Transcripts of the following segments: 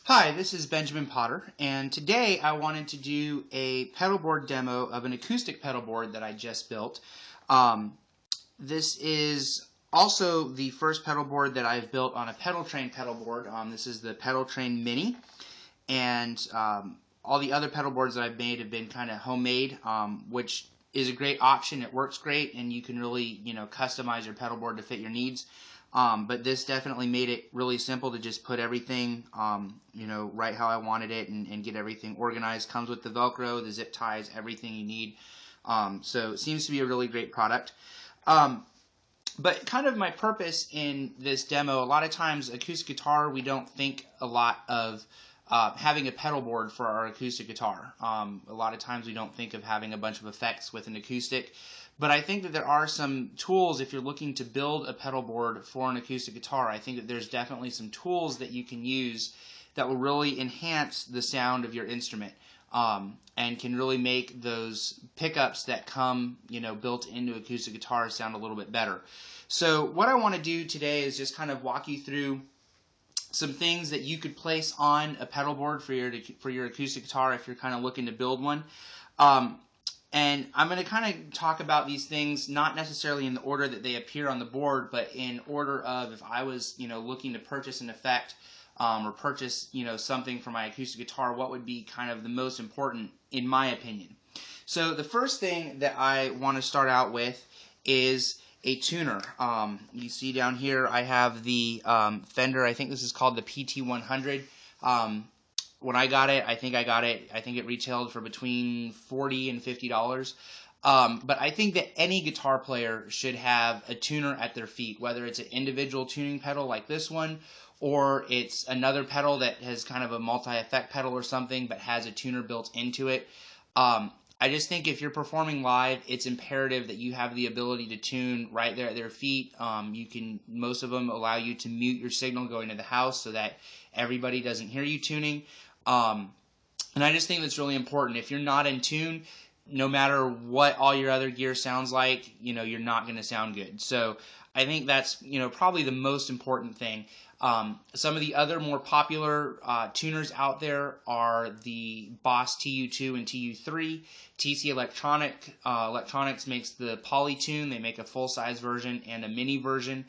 Hi, this is Benjamin Potter, and today I wanted to do a pedalboard demo of an acoustic pedalboard that I just built. This is also the first pedalboard that I've built on a Pedaltrain pedalboard. This is the Pedaltrain Mini, and all the other pedalboards that I've made have been kind of homemade, which is a great option. It works great, and you can really, customize your pedalboard to fit your needs. But this definitely made it really simple to just put everything, right how I wanted it and get everything organized. Comes with the Velcro, the zip ties, everything you need. So it seems to be a really great product. But kind of my purpose in this demo, a lot of times acoustic guitar, we don't think a lot of having a pedal board for our acoustic guitar. A lot of times we don't think of having a bunch of effects with an acoustic. But I think that there are some tools if you're looking to build a pedal board for an acoustic guitar. I think that there's definitely some tools that you can use that will really enhance the sound of your instrument, and can really make those pickups that come, built into acoustic guitars sound a little bit better. So what I want to do today is just kind of walk you through some things that you could place on a pedal board for your acoustic guitar if you're kind of looking to build one. And I'm going to kind of talk about these things not necessarily in the order that they appear on the board, but in order of if I was, looking to purchase an effect or purchase, something for my acoustic guitar, what would be kind of the most important in my opinion. So the first thing that I want to start out with is a tuner. You see down here I have the Fender, I think this is called the PT100. When I got it, I think it retailed for between $40 and $50. But I think that any guitar player should have a tuner at their feet, whether it's an individual tuning pedal like this one, or it's another pedal that has kind of a multi-effect pedal or something, but has a tuner built into it. I just think if you're performing live, it's imperative that you have the ability to tune right there at their feet. Most of them allow you to mute your signal going to the house so that everybody doesn't hear you tuning. And I just think that's really important. If you're not in tune, no matter what all your other gear sounds like, you're not going to sound good. So I think that's, probably the most important thing. Some of the other more popular tuners out there are the Boss TU2 and TU3. TC Electronics makes the Polytune. They make a full-size version and a mini version.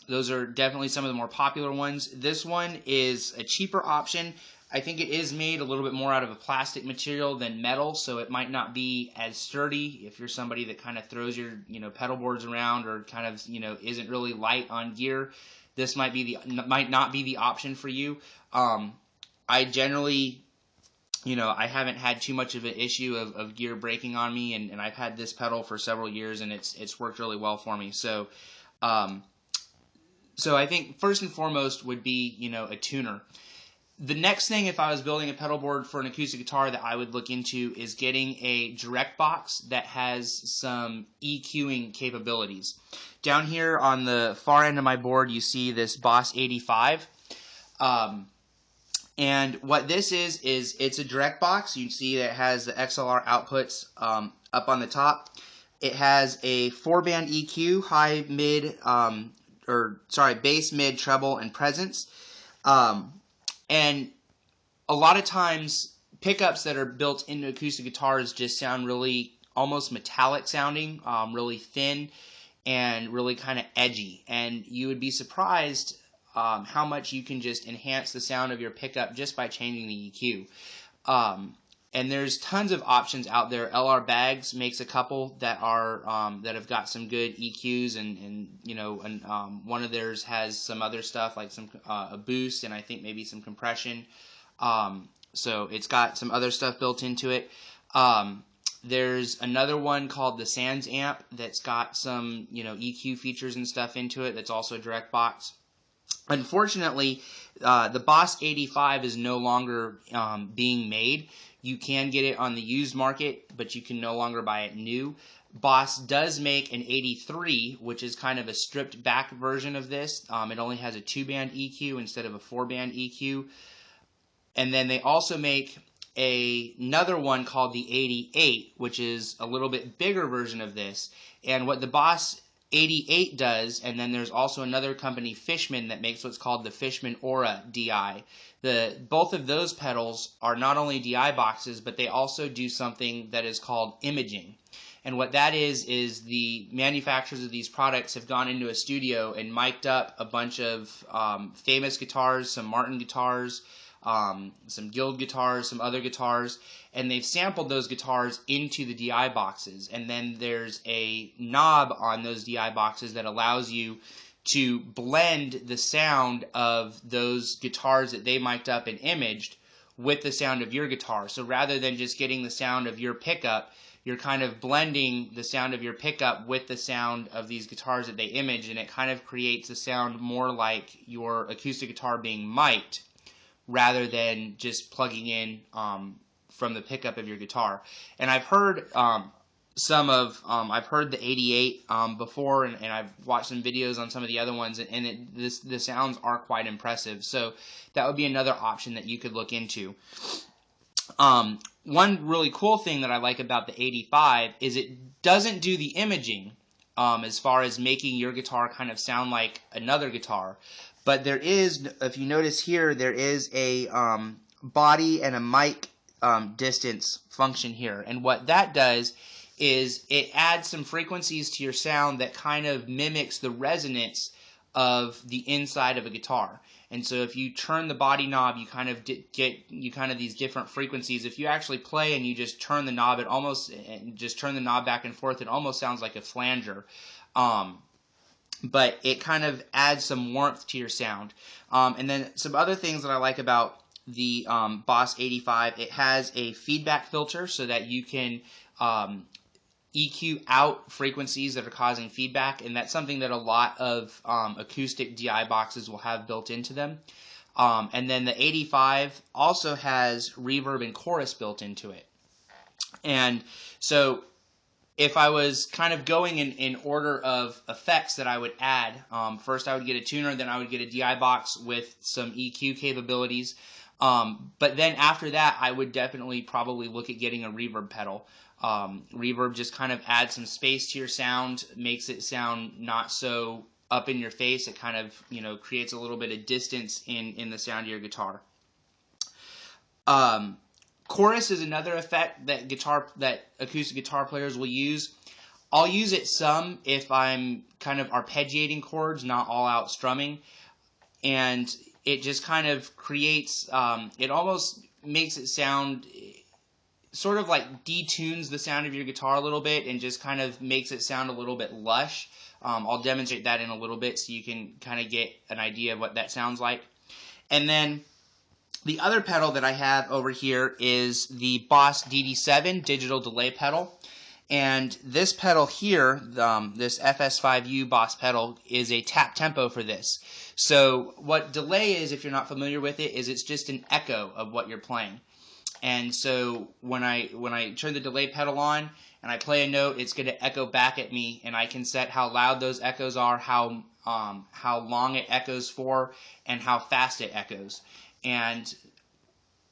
Those are definitely some of the more popular ones. This one is a cheaper option. I think it is made a little bit more out of a plastic material than metal, so it might not be as sturdy if you're somebody that kind of throws your, pedal boards around or kind of, isn't really light on gear. This might not be the option for you. I generally, I haven't had too much of an issue of gear breaking on me, and I've had this pedal for several years, and it's worked really well for me. So I think first and foremost would be, a tuner. The next thing, if I was building a pedal board for an acoustic guitar, that I would look into is getting a direct box that has some EQing capabilities. Down here on the far end of my board, you see this Boss 85. And what this is it's a direct box. You can see that it has the XLR outputs up on the top. It has a 4-band EQ, high, mid, bass, mid, treble, and presence. And a lot of times, pickups that are built into acoustic guitars just sound really almost metallic sounding, really thin, and really kind of edgy. And you would be surprised how much you can just enhance the sound of your pickup just by changing the EQ. And there's tons of options out there. LR Baggs makes a couple that are that have got some good EQs, and one of theirs has some other stuff like some a boost and I think maybe some compression. So it's got some other stuff built into it. There's another one called the Sansamp that's got some EQ features and stuff into it. That's also a direct box. Unfortunately, the Boss 85 is no longer being made. You can get it on the used market, but you can no longer buy it new. Boss does make an 83, which is kind of a stripped back version of this. It only has a 2-band EQ instead of a 4-band EQ. And then they also make another one called the 88, which is a little bit bigger version of this. And what the Boss 88 does, and then there's also another company, Fishman, that makes what's called the Fishman Aura DI. Both of those pedals are not only DI boxes, but they also do something that is called imaging. And what that is the manufacturers of these products have gone into a studio and mic'd up a bunch of famous guitars, some Martin guitars, some Guild guitars, some other guitars, and they've sampled those guitars into the DI boxes. And then there's a knob on those DI boxes that allows you to blend the sound of those guitars that they mic'd up and imaged with the sound of your guitar. So rather than just getting the sound of your pickup, you're kind of blending the sound of your pickup with the sound of these guitars that they image, and it kind of creates a sound more like your acoustic guitar being mic'd rather than just plugging in from the pickup of your guitar. And I've heard I've heard the 88 before, and I've watched some videos on some of the other ones, and the sounds are quite impressive. So that would be another option that you could look into. One really cool thing that I like about the 85 is it doesn't do the imaging as far as making your guitar kind of sound like another guitar. But there is, if you notice here, there is a body and a mic distance function here. And what that does is it adds some frequencies to your sound that kind of mimics the resonance of the inside of a guitar. And so if you turn the body knob, you kind of get these different frequencies. If you actually play and you just turn the knob, turn the knob back and forth, it almost sounds like a flanger. But it kind of adds some warmth to your sound. And then some other things that I like about the Boss 85, it has a feedback filter so that you can EQ out frequencies that are causing feedback, and that's something that a lot of acoustic DI boxes will have built into them. And then the 85 also has reverb and chorus built into it. And so if I was kind of going in order of effects that I would add, first I would get a tuner, then I would get a DI box with some EQ capabilities. But then after that, I would definitely probably look at getting a reverb pedal. Reverb just kind of adds some space to your sound, makes it sound not so up in your face. It kind of, creates a little bit of distance in the sound of your guitar. Chorus is another effect that acoustic guitar players will use. I'll use it some if I'm kind of arpeggiating chords, not all out strumming. And it just kind of creates, it almost makes it sound, sort of like detunes the sound of your guitar a little bit and just kind of makes it sound a little bit lush. I'll demonstrate that in a little bit so you can kind of get an idea of what that sounds like. And then the other pedal that I have over here is the Boss DD7 digital delay pedal. And this pedal here, this FS5U Boss pedal, is a tap tempo for this. So what delay is, if you're not familiar with it, is it's just an echo of what you're playing. And so when I turn the delay pedal on and I play a note, it's going to echo back at me, and I can set how loud those echoes are, how long it echoes for, and how fast it echoes. And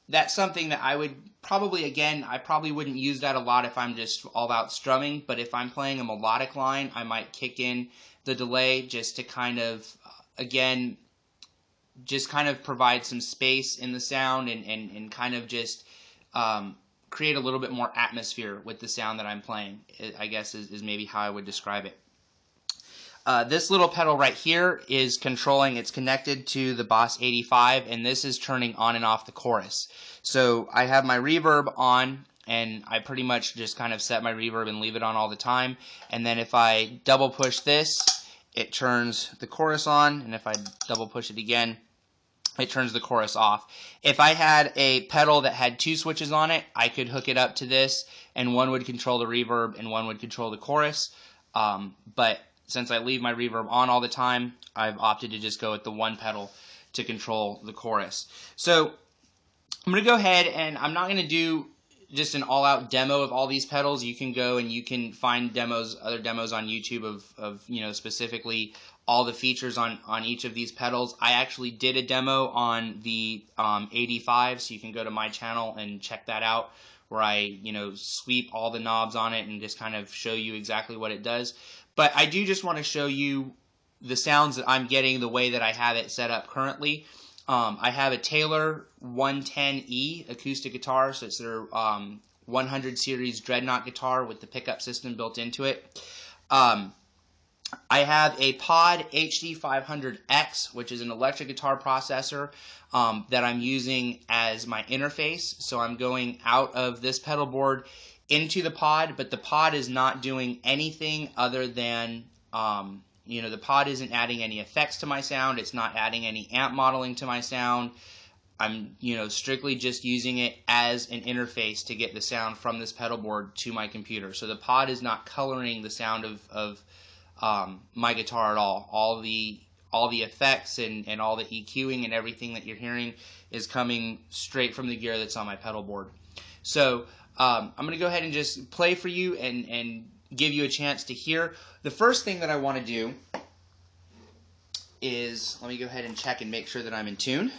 that's something that I would probably, I probably wouldn't use that a lot if I'm just all out strumming, but if I'm playing a melodic line, I might kick in the delay just to kind of, just kind of provide some space in the sound and kind of just create a little bit more atmosphere with the sound that I'm playing, I guess is maybe how I would describe it. This little pedal right here is controlling, it's connected to the Boss 85, and this is turning on and off the chorus. So I have my reverb on, and I pretty much just kind of set my reverb and leave it on all the time. And then if I double push this, it turns the chorus on, and if I double push it again, it turns the chorus off. If I had a pedal that had two switches on it, I could hook it up to this, and one would control the reverb and one would control the chorus. But since I leave my reverb on all the time, I've opted to just go with the one pedal to control the chorus. So I'm going to go ahead, and I'm not going to do just an all-out demo of all these pedals. You can go and you can find other demos on YouTube of specifically all the features on each of these pedals. I actually did a demo on the 85, so you can go to my channel and check that out, where I sweep all the knobs on it and just kind of show you exactly what it does. But I do just want to show you the sounds that I'm getting the way that I have it set up currently. I have a Taylor 110E acoustic guitar, so it's their 100 series Dreadnought guitar with the pickup system built into it. I have a Pod HD500X, which is an electric guitar processor that I'm using as my interface. So I'm going out of this pedal board into the pod, but the pod is not doing anything other than, the pod isn't adding any effects to my sound. It's not adding any amp modeling to my sound. I'm, strictly just using it as an interface to get the sound from this pedal board to my computer. So the pod is not coloring the sound of my guitar at all. All the effects and all the EQing and everything that you're hearing is coming straight from the gear that's on my pedal board. So I'm going to go ahead and just play for you and give you a chance to hear. The first thing that I want to do is, let me go ahead and check and make sure that I'm in tune.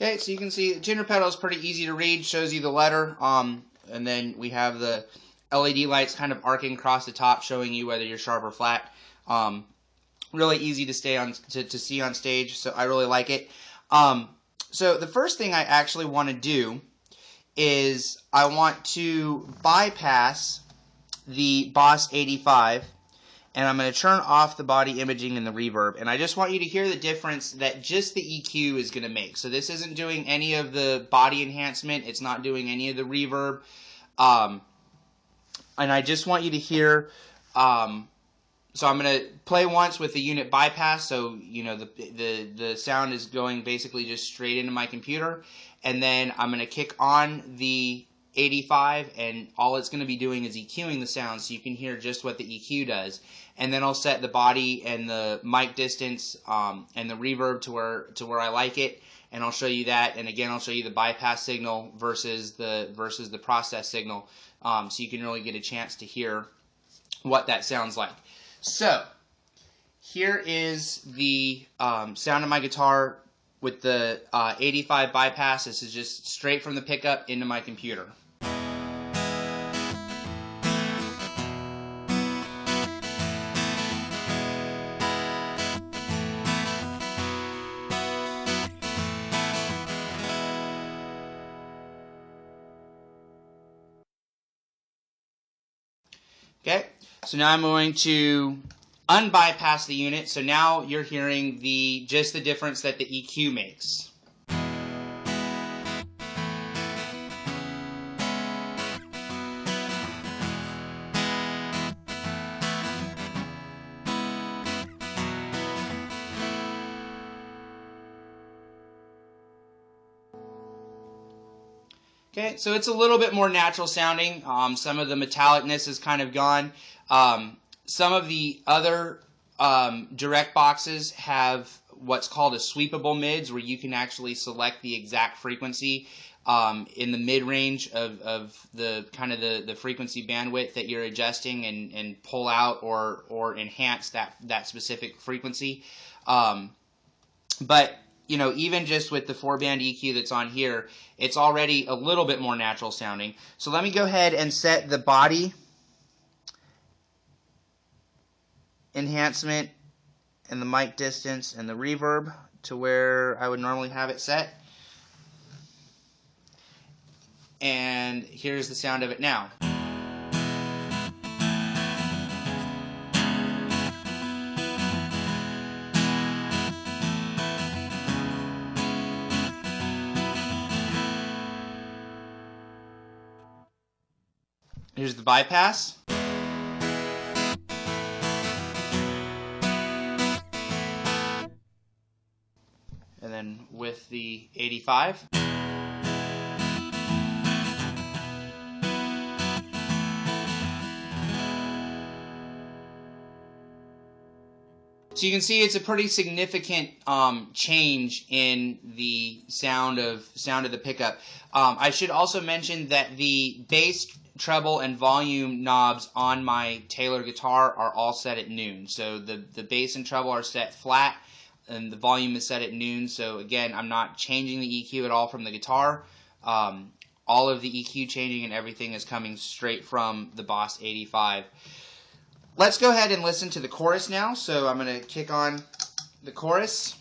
Okay, so you can see the tuner pedal is pretty easy to read, shows you the letter, and then we have the LED lights kind of arcing across the top, showing you whether you're sharp or flat. Really easy to see on stage, so I really like it. So the first thing I actually want to do is I want to bypass the Boss 85, and I'm going to turn off the body imaging and the reverb. And I just want you to hear the difference that just the EQ is going to make. So this isn't doing any of the body enhancement. It's not doing any of the reverb. And I just want you to hear, so I'm going to play once with the unit bypass. So, the sound is going basically just straight into my computer. And then I'm going to kick on the 85, and all it's going to be doing is EQing the sound, so you can hear just what the EQ does. And then I'll set the body and the mic distance and the reverb to where I like it, and I'll show you that. And again, I'll show you the bypass signal versus the process signal, so you can really get a chance to hear what that sounds like. So here is the sound of my guitar with the 85 bypass. This is just straight from the pickup into my computer. Okay, so now I'm going to unbypass the unit, so now you're hearing just the difference that the EQ makes. Okay, so it's a little bit more natural sounding. Some of the metallicness is kind of gone. Some of the other direct boxes have what's called a sweepable mids, where you can actually select the exact frequency in the mid-range of the kind of the frequency bandwidth that you're adjusting, and pull out or enhance that specific frequency. But even just with the 4-band EQ that's on here, it's already a little bit more natural sounding. So let me go ahead and set the body enhancement and the mic distance and the reverb to where I would normally have it set. And here's the sound of it now. Here's the bypass. And then with the 85. So you can see it's a pretty significant change in the sound of the pickup. I should also mention that the bass, treble, and volume knobs on my Taylor guitar are all set at noon. So the bass and treble are set flat, and the volume is set at noon. So again, I'm not changing the EQ at all from the guitar. All of the EQ changing and everything is coming straight from the Boss 85. Let's go ahead and listen to the chorus now. So I'm going to kick on the chorus.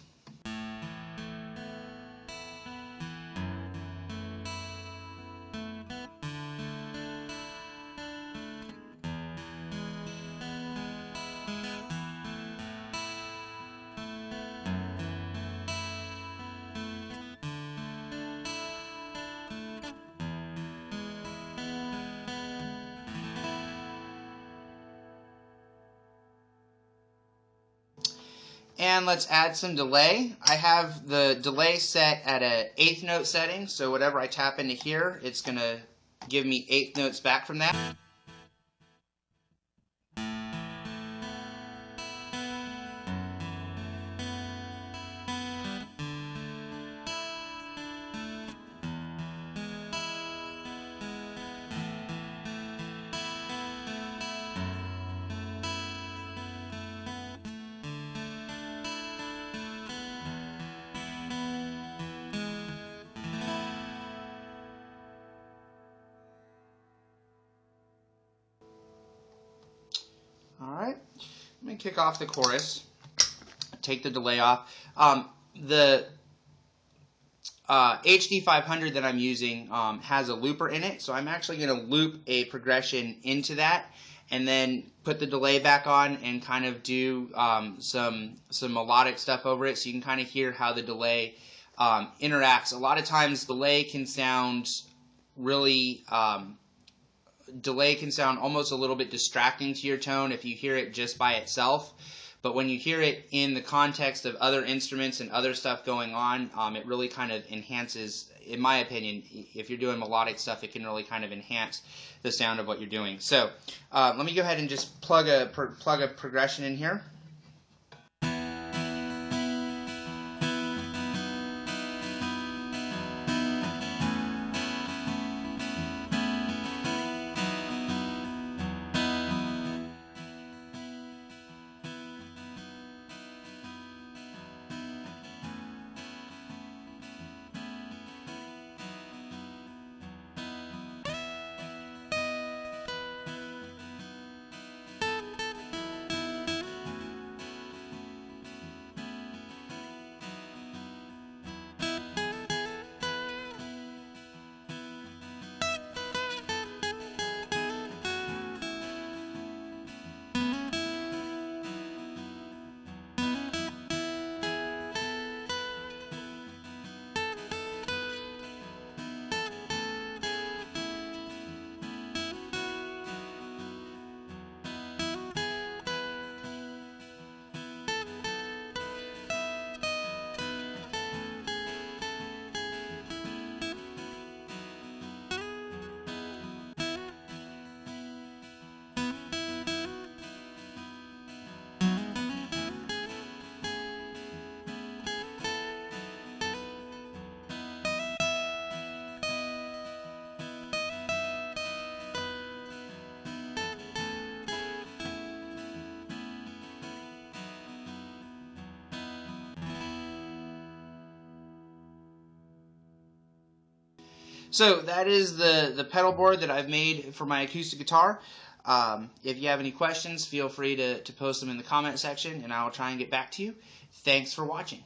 And let's add some delay. I have the delay set at an 8th note setting, so whatever I tap into here, it's going to give me 8th notes back from that. Alright, I'm going to kick off the chorus, take the delay off. The HD 500 that I'm using has a looper in it, so I'm actually going to loop a progression into that and then put the delay back on and kind of do some melodic stuff over it, so you can kind of hear how the delay interacts. A lot of times delay can sound really... delay can sound almost a little bit distracting to your tone if you hear it just by itself, but when you hear it in the context of other instruments and other stuff going on, it really kind of enhances, in my opinion. If you're doing melodic stuff, it can really kind of enhance the sound of what you're doing. So let me go ahead and just plug a progression in here. So that is the pedal board that I've made for my acoustic guitar. If you have any questions, feel free to post them in the comment section, and I will try and get back to you. Thanks for watching.